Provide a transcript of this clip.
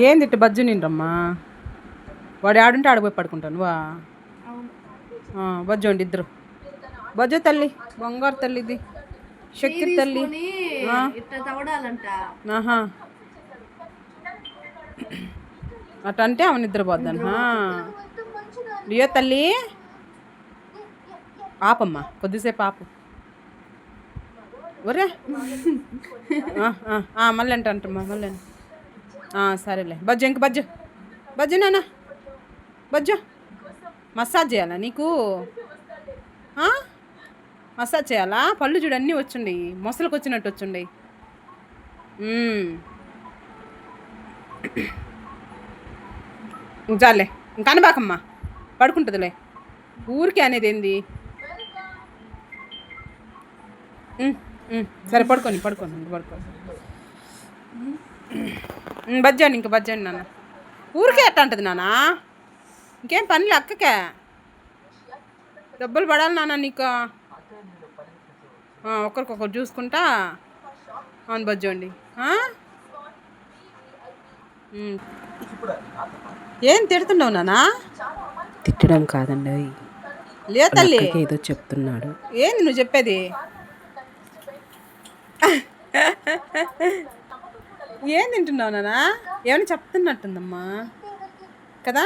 ఏంది ఇట్ట బజ్జు నిండ్రమ్మా? వాడు ఆడుంటే ఆడిపోయి పడుకుంటాను వా. బజ్జోండి ఇద్దరు. బజ్జో తల్లి, బంగారు తల్లిది, షక్కిర్ తల్లి. ఆహా, అట్ట అంటే ఆమె నిద్రపోద్దాను. లియో తల్లి, ఆపమ్మా కొద్దిసేపు ఆపు. ఒరే మళ్ళీ అంటమ్మా మళ్ళీ. సరేలే బజ్జు, ఇంక బజ్జు బజ్జు నాన్న, బజ్జు. మసాజ్ చేయాలా నీకు? మసాజ్ చేయాలా? పళ్ళు చూడు అన్నీ వచ్చుండి, మొసలకు వచ్చినట్టు వచ్చుండి. చాలే, ఇంక అనబాకమ్మా, పడుకుంటుందిలే. ఊరికే అనేది ఏంది? సరే పడుకోని పడుకో. బజ్జండి, ఇంక బజ్జండి నాన్న. ఊరికే ఎట్ట అంటుంది నాన్న? ఇంకేం పనిలే అక్కకే. దెబ్బలు పడాలి నాన్న నీకు. ఒకరికొకరు చూసుకుంటా అవును బజ్జోండి. ఏం తిడుతున్నావు నాన్న? తిట్టడం కాదండి, లే తల్లి, ఏదో చెప్తున్నాడు. ఏంది నువ్వు చెప్పేది? ఏం తింటున్నావు నాన్న? ఏమైనా చెప్తున్నట్టుందమ్మా కదా.